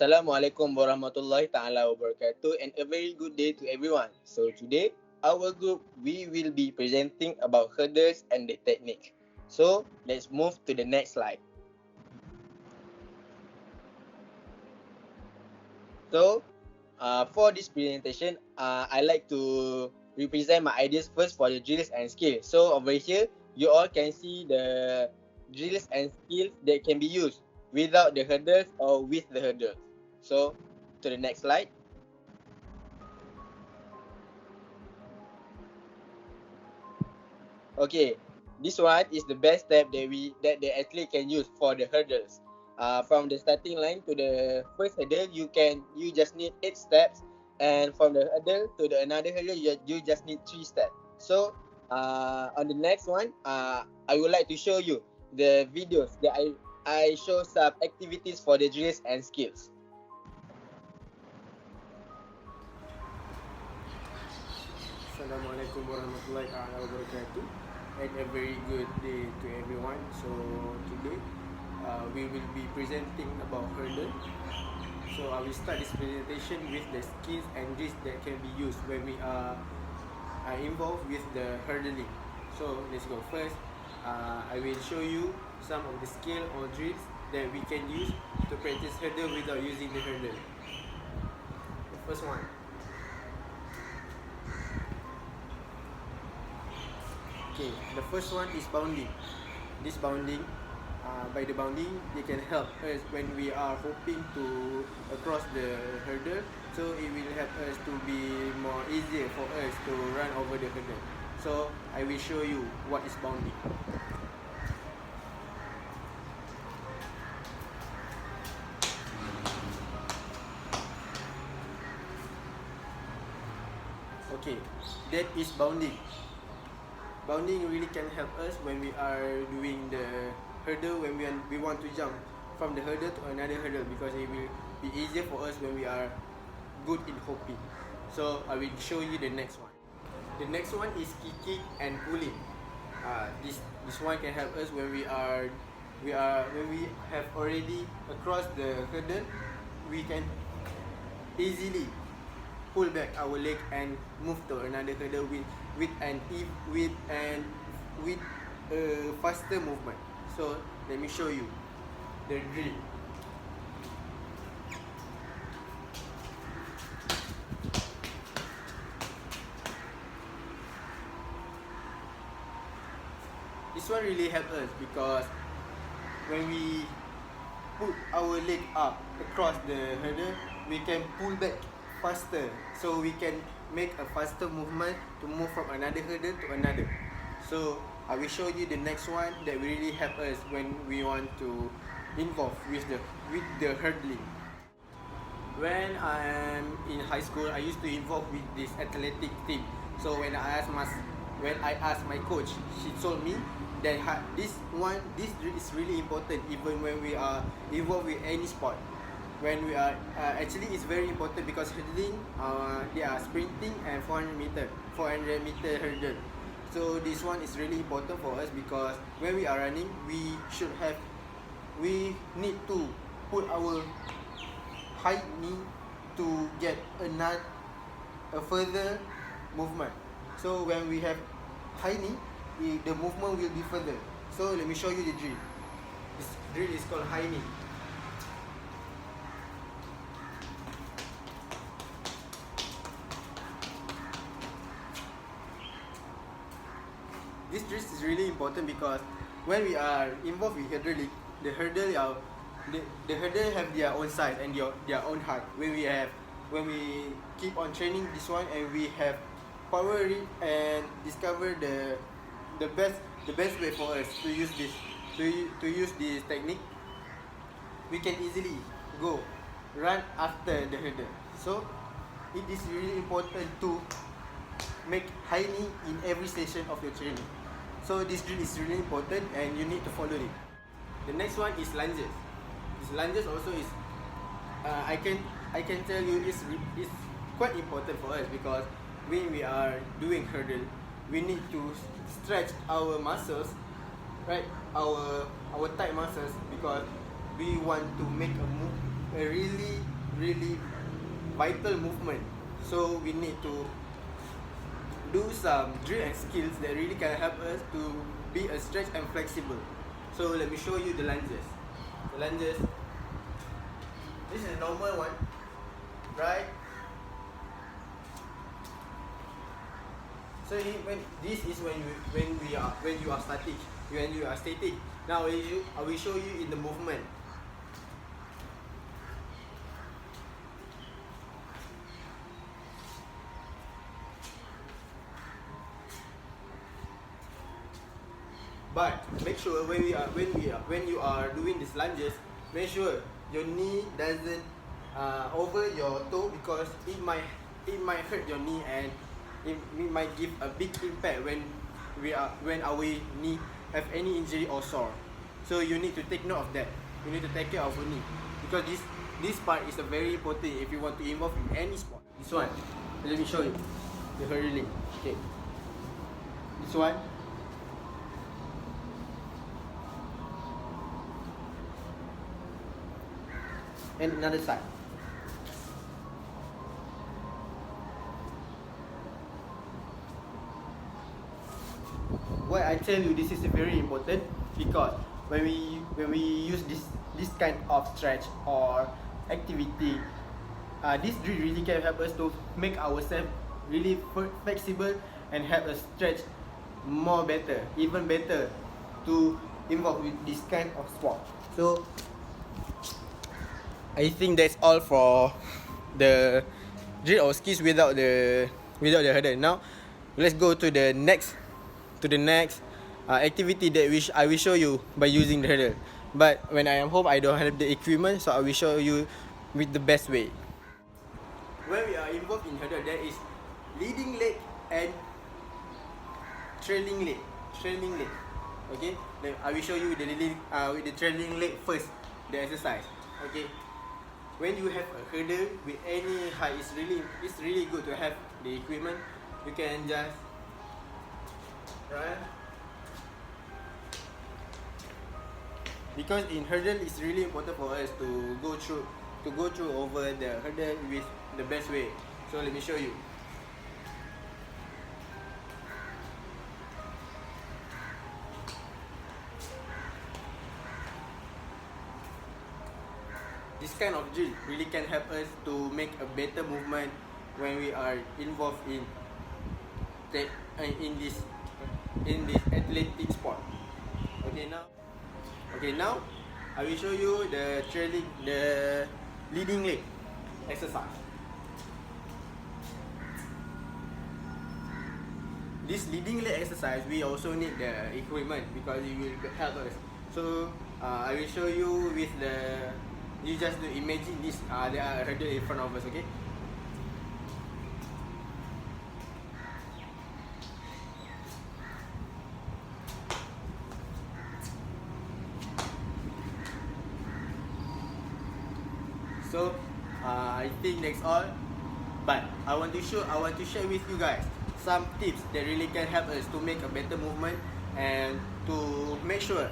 Assalamualaikum warahmatullahi ta'ala wabarakatuh and a very good day to everyone. So today, our group, we will be presenting about hurdles and the technique. So let's move to the next slide. So for this presentation, I like to represent my ideas first for the drills and skills. So over here, you all can see the drills and skills that can be used without the hurdles or with the hurdles. So to the next slide. Okay, this one is the best step that the athlete can use for the hurdles. From the starting line to the first hurdle, you just need 8 steps, and from the hurdle to the another hurdle, you just need 3 steps. So, on the next one, I would like to show you the videos that I show some activities for the drills and skills. Assalamualaikum warahmatullahi wabarakatuh, and a very good day to everyone. So today we will be presenting about hurdle. So I will start this presentation with the skills and drills that can be used when we are involved with the hurdling. So let's go. First, I will show you some of the skill or drills that we can use to practice hurdle without using the hurdle. The first one. Okay, the first one is bounding. This bounding, by the bounding, they can help us when we are hoping to cross the hurdle. So it will help us to be more easier for us to run over the hurdle. So I will show you what is bounding. Okay, that is bounding. Bounding really can help us when we are doing the hurdle, when we want to jump from the hurdle to another hurdle, because it will be easier for us when we are good in hopping. So I will show you the next one. The next one is kicking and pulling. This one can help us when we have already across the hurdle, we can easily pull back our leg and move to another hurdle with a faster movement. So let me show you the drill. This one really helps us because when we put our leg up across the hurdle, we can pull back faster, so we can make a faster movement to move from another hurdle to another. So I will show you the next one that will really help us when we want to involve with the hurdling. When I'm in high school, I used to involve with this athletic team. So when I asked my coach, she told me that this drill is really important even when we are involved with any sport. When we are actually it's very important because hurdling, they are sprinting and 400 meter hurdle. So this one is really important for us because when we are running, we need to put our high knee to get a further movement. So when we have high knee, the movement will be further. So let me show you the drill. This drill is called high knee. This drill is really important because when we are involved with hurdling, the hurdle have their own size and their own height. When we keep on training this one and we have power it and discover the best way for us to use this technique, we can easily go run after the hurdle. So it is really important to make high knee in every session of your training. So this drill is really important and you need to follow it. The next one is lunges. This lunges also is I can tell you is quite important for us because when we are doing hurdle, we need to stretch our muscles, right? Our tight muscles, because we want to make a really really vital movement. So we need to do some drill and skills that really can help us to be a stretch and flexible. So let me show you the lunges. The lunges. This is a normal one, right? So this is when you are static, when you are static. Now I will show you in the movement. But make sure when you are doing these lunges, make sure your knee doesn't over your toe, because it might hurt your knee, and it might give a big impact when our knee have any injury or sore. So you need to take note of that. You need to take care of your knee, because this part is a very important if you want to involve in any sport. This one, let me show you the hurdling. Okay, this one. And another side. Why I tell you this is very important, because when we use this kind of stretch or activity, this drill really can help us to make ourselves really flexible and help us stretch more better, even better, to involve with this kind of sport. So I think that's all for the drill or skills without the hurdle. Now let's go to the next activity that I will show you by using the hurdle. But when I am home, I don't have the equipment, so I will show you with the best way. When we are involved in hurdle, there is leading leg and trailing leg. Okay, then I will show you the leading with the trailing leg first, the exercise. Okay, when you have a hurdle with any height, it's really good to have the equipment. You can just run, because in hurdle it's really important for us to go through over the hurdle with the best way. So let me show you. This kind of drill really can help us to make a better movement when we are involved in this athletic sport. Okay, now I will show you the leading leg exercise. This leading leg exercise, we also need the equipment, because it will help us. So I will show you with you just imagine this, there are a hurdle in front of us. Okay, so I think that's all. But I want to share with you guys some tips that really can help us to make a better movement, and to make sure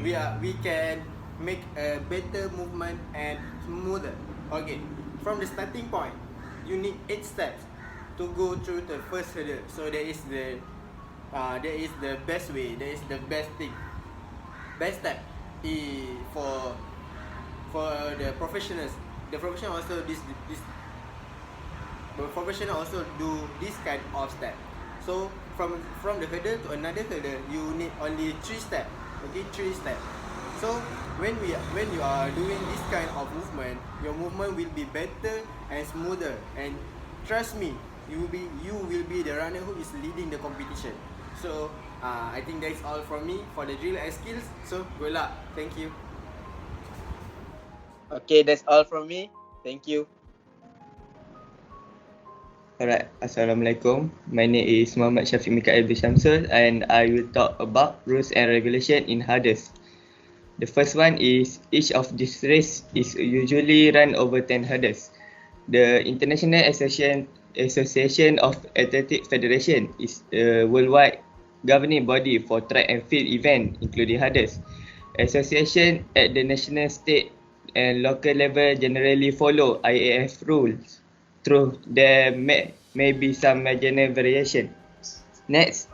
we can make a better movement and smoother. Okay, from the starting point, you need 8 steps to go through the first hurdle. So that is the best way. That is the best thing. Best step is for the professionals. The professional also do this kind of step. So from the hurdle to another hurdle, you need only 3 steps. Okay, 3 steps. So when you are doing this kind of movement, your movement will be better and smoother. And trust me, you will be the runner who is leading the competition. So I think that's all from me for the drill and skills. So good luck. Thank you. Okay, that's all from me. Thank you. Alright, Assalamualaikum. My name is Muhammad Syafiq Mikael bin Syamsul, and I will talk about rules and regulation in hurdles. The first one is each of these race is usually run over 10 hurdles. The International Association of Athletic Federation is a worldwide governing body for track and field event, including hurdles. Association at the national, state and local level generally follow IAF rules, though there may be some marginal variation. Next,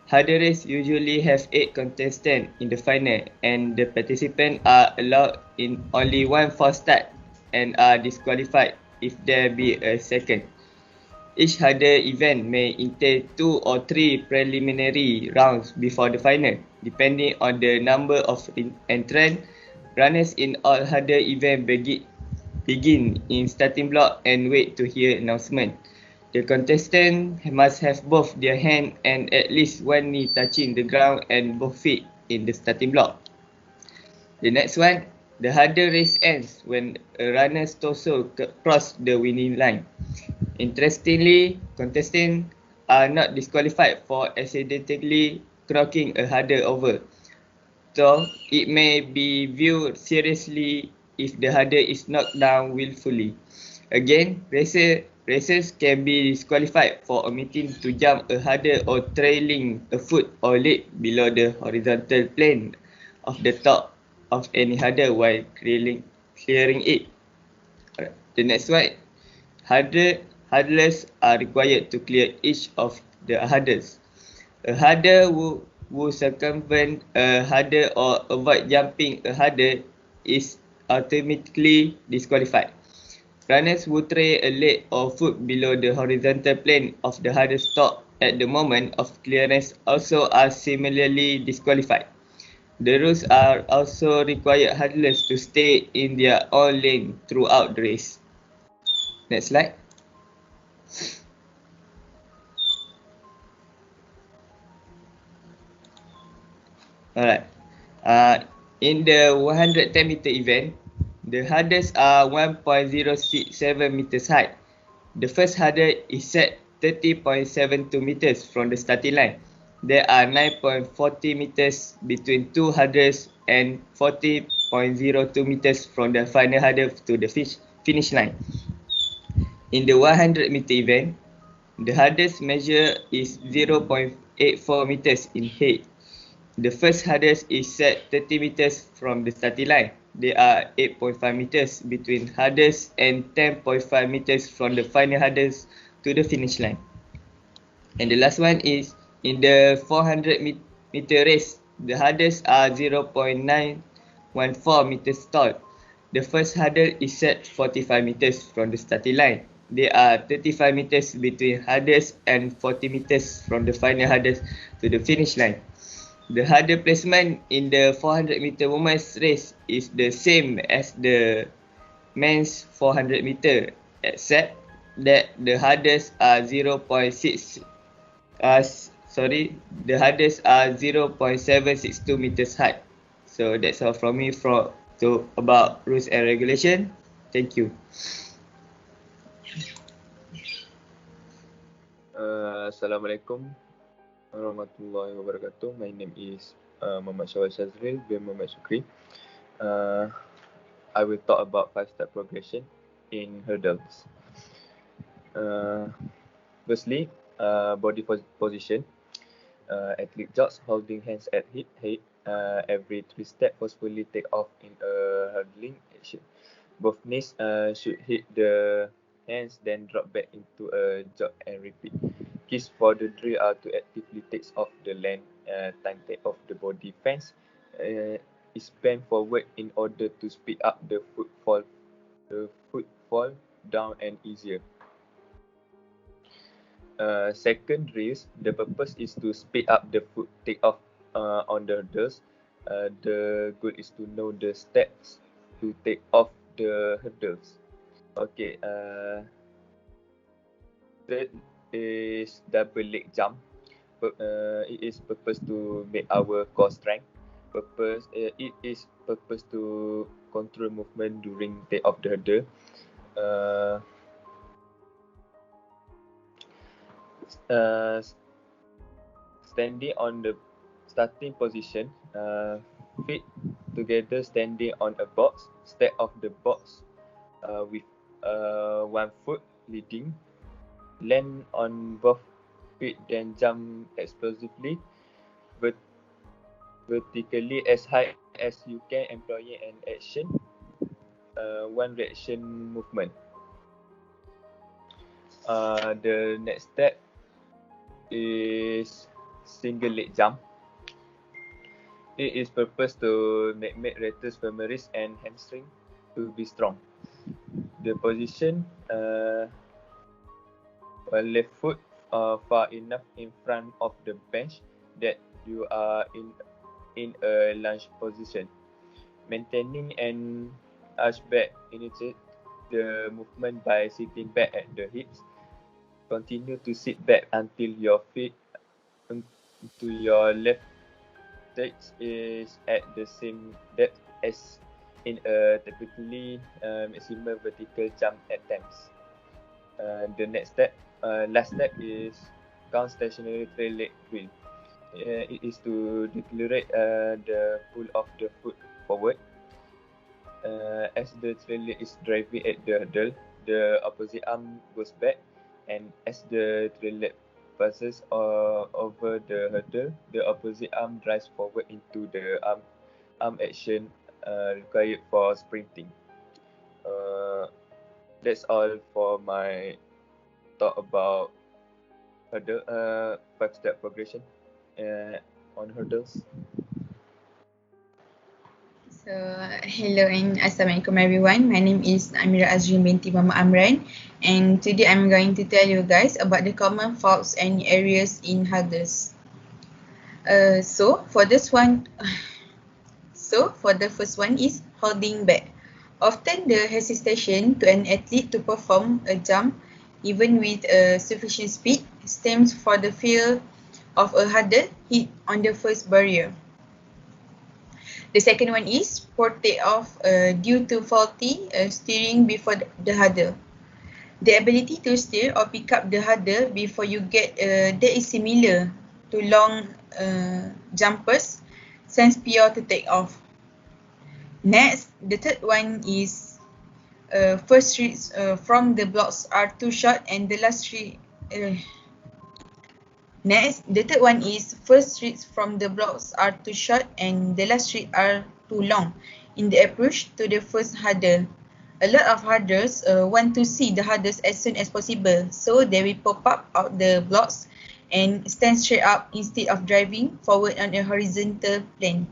hurdle race usually have 8 contestants in the final, and the participants are allowed in only one false start and are disqualified if there be a second. Each hurdle event may entail 2 or 3 preliminary rounds before the final, depending on the number of entrants. Runners in all hurdle events begin in starting block and wait to hear announcement. The contestant must have both their hand and at least one knee touching the ground and both feet in the starting block. The next one, the hurdle race ends when a runner's torso crosses the winning line. Interestingly, contestants are not disqualified for accidentally knocking a hurdle over, so it may be viewed seriously if the hurdle is knocked down willfully. Again, racers can be disqualified for omitting to jump a hurdle or trailing a foot or leg below the horizontal plane of the top of any hurdle while clearing it. Alright. The next one, hurdlers are required to clear each of the hurdles. A hurdler who circumvent a hurdle or avoid jumping a hurdle is automatically disqualified. Runners who trail a leg or foot below the horizontal plane of the hurdle stop at the moment of clearance also are similarly disqualified. The rules are also require hurdlers to stay in their own lane throughout the race. Next slide. Alright. In the 110 meter event, the hurdles are 1.067 meters high. The first hurdle is set 30.72 meters from the starting line. There are 9.40 meters between two hurdles and 40.02 meters from the final hurdle to the finish line. In the 100 meter event, the hardest measure is 0.84 meters in height. The first hardest is set 30 meters from the starting line. There are 8.5 meters between hardest and 10.5 meters from the final hardest to the finish line. And the last one is in the 400 meter race, the hardest are 0.914 meters tall. The first hurdle is set 45 meters from the starting line. There are 35 meters between hardest and 40 meters from the final hardest to the finish line. The hurdle placement in the 400 meter women's race is the same as the men's 400 meter, except that the hardest are 0.6 the hardest are 0.762 meters high. So that's all from me about rules and regulation. Thank you. Assalamualaikum warahmatullahi wabarakatuh. My name is Muhammad Syawal Shazril bin Muhammad Shukri. I will talk about 5-step progression in hurdles. Firstly, body position. Athlete jogs holding hands at hip height. Every 3 steps forcefully take off in a hurdling action. Both knees should hit the hands, then drop back into a jog and repeat. Keys for the drill are to actively take off the length, time take off the body fence. Is bent forward in order to speed up the footfall down and easier. Second drills, the purpose is to speed up the foot takeoff on the hurdles. The goal is to know the steps to take off the hurdles. Okay. Third is double leg jump. It is purpose to make our core strength. It is purpose to control movement during take off the hurdle. Standing on the starting position, feet together standing on a box, step off the box with one foot leading, land on both feet, then jump explosively, vertically as high as you can, employing an action. one reaction movement. The next step is single leg jump. It is purpose to make rectus femoris and hamstring to be strong. The position, left foot far enough in front of the bench that you are in a lunge position. Maintaining an arch back initiate the movement by sitting back at the hips. Continue to sit back until your feet to your left leg is at the same depth as in a typically maximum vertical jump attempts. The last step is count stationary trail leg drill. It is to decelerate the pull of the foot forward. As the trail leg is driving at the hurdle, the opposite arm goes back, and as the trail leg passes over the hurdle, the opposite arm drives forward into the arm action required for sprinting. That's all for my talk about hurdle 5-step progression on hurdles. So, hello and Assalamualaikum everyone. My name is Amira Azrin binti Mama Amran, and today I'm going to tell you guys about the common faults and areas in hurdles. So for the first one is holding back. Often the hesitation to an athlete to perform a jump, even with sufficient speed, stems from the fear of a hurdle hit on the first barrier. The second one is poor takeoff due to faulty steering before the hurdle. The ability to steer or pick up the hurdle before you get that is similar to long jumpers since pure to take off. Next, the third one is first streets from the blocks are too short and the last street. Next, the third one is first streets from the blocks are too short and the last street are too long in the approach to the first hurdle. A lot of hurdles want to see the hurdles as soon as possible, so they will pop up out the blocks and stand straight up instead of driving forward on a horizontal plane.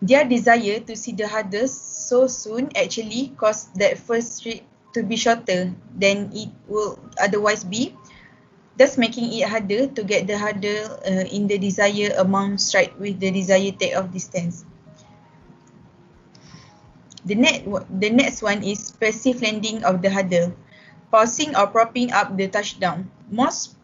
Their desire to see the hurdles so soon actually cause that first street to be shorter than it will otherwise be, thus making it harder to get the hurdle in the desired amount straight with the desired takeoff distance. The next one is passive landing of the hurdle, pausing or propping up the touchdown. Most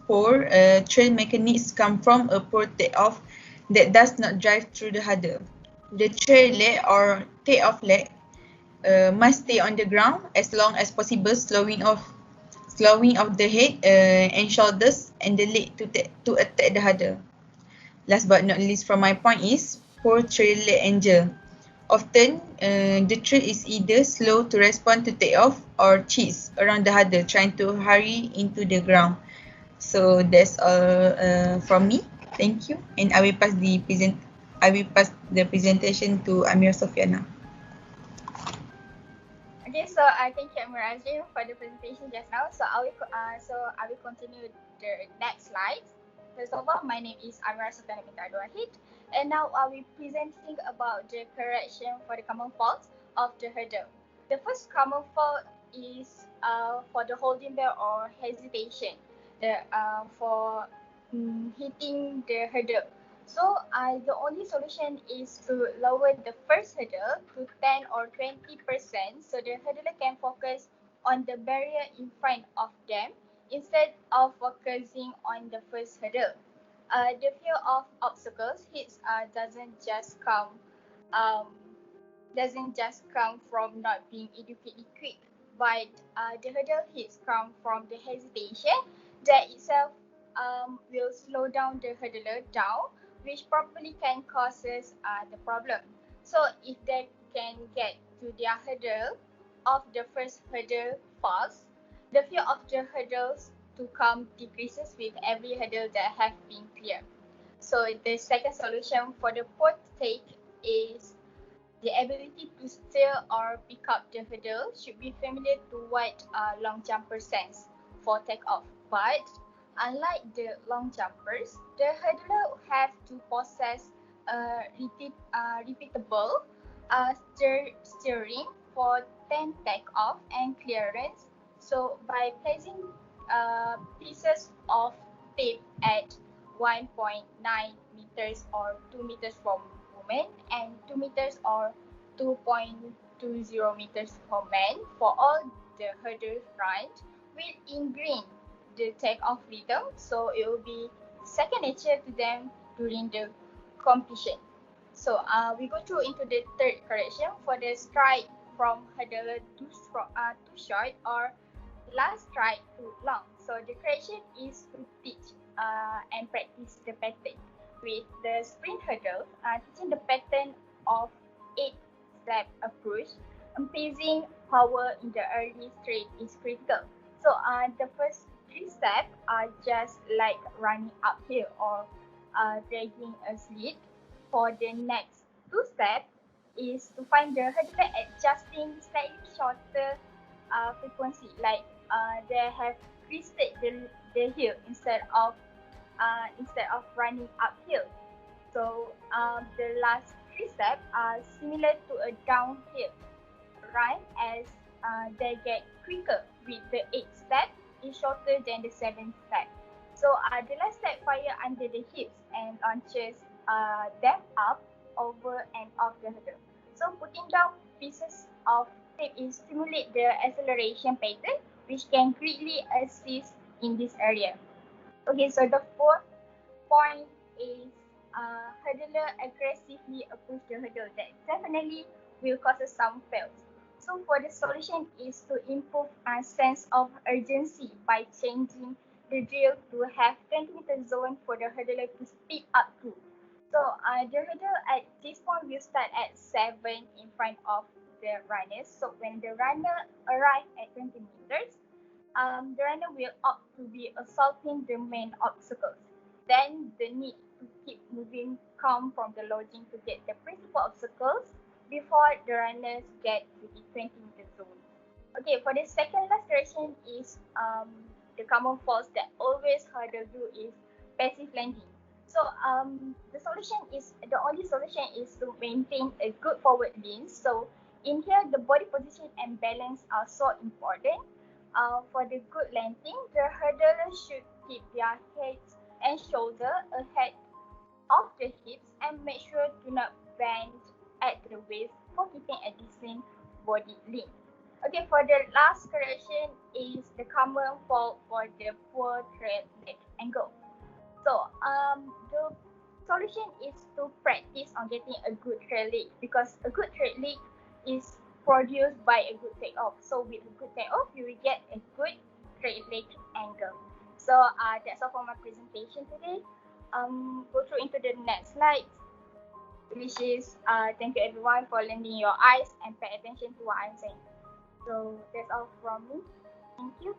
poor trail mechanics come from a poor takeoff that does not drive through the hurdle. The trail leg or takeoff leg must stay on the ground as long as possible, slowing off the head and shoulders and the leg to attack the hurdle. Last but not least from my point is poor trail leg angle. Often, the trail is either slow to respond to takeoff or cheats around the hurdle, trying to hurry into the ground. So that's all from me. Thank you, and I will pass the presentation to Amir Sofiana. Okay, so thank you, Amir Azim, for the presentation just now. So I will continue the next slides. First of all, my name is Amira Sultana binti Abdul Wahid, and now I will presenting about the correction for the common faults of the hurdle. The first common fault is for the holding back or hesitation, for hitting the hurdle. So the only solution is to lower the first hurdle to 10 or 20% so the hurdler can focus on the barrier in front of them instead of focusing on the first hurdle. The fear of obstacles hits doesn't just come from not being adequately equipped, but the hurdle hits come from the hesitation that itself will slow down the hurdler down, which probably can causes the problem. So if they can get to their hurdle of the first hurdle fast, the fear of the hurdles to come decreases with every hurdle that have been cleared. So the second solution for the poor take is The ability to steer or pick up the hurdle should be familiar to what long jumper sense for takeoff. But unlike the long jumpers, the hurdler have to possess repeatable steering for 10 takeoff and clearance. So by placing pieces of tape at 1.9 meters or 2 meters from women and 2 meters or 2.20 meters for men for all the hurdle front will ingrain the takeoff rhythm, so it will be second nature to them during the competition. So we go through into the third correction for the stride from hurdle too short or last stride too long. So the correction is to teach and practice the pattern. With the sprint hurdle, teaching the pattern of 8-step approach, increasing power in the early straight is critical. So the first 3 steps are just like running uphill or dragging a sled. For the next 2 steps is to find the hurdle adjusting slightly shorter frequency, like they have twisted the hill instead of running uphill. So the last 3 steps are similar to a downhill run as they get quicker with the 8th step is shorter than the 7th step. So the last step fire under the hips and launches them up, over and off the hurdle. So putting down pieces of tape is stimulate the acceleration pattern, which can greatly assist in this area. Okay, so the fourth point is hurdler aggressively approach the hurdle. That definitely will cause some fails. So for the solution is to improve a sense of urgency by changing the drill to have 20-meter zone for the hurdler to speed up to. So the hurdle at this point will start at 7 in front of the runners. So when the runner arrive at 20 meters, the runner will opt to be assaulting the main obstacles. Then the need to keep moving come from the lodging to get the principal obstacles before the runners get to the 20-meter zone. Okay, for the second last direction is the common faults that always hurdle do is passive landing. So the only solution is to maintain a good forward lean. So in here the body position and balance are so important. For the good landing, the hurdler should keep their heads and shoulder ahead of the hips and make sure to not bend at the waist for keeping a decent body lean. Okay, for the last correction is the common fault for the poor trail leg angle. So the solution is to practice on getting a good trail leg because a good trail leg is produced by a good takeoff. So with a good takeoff, you will get a good trail leg angle. So that's all for my presentation today. Go through into the next slide, which is thank you everyone for lending your eyes and pay attention to what I'm saying. So that's all from me. Thank you.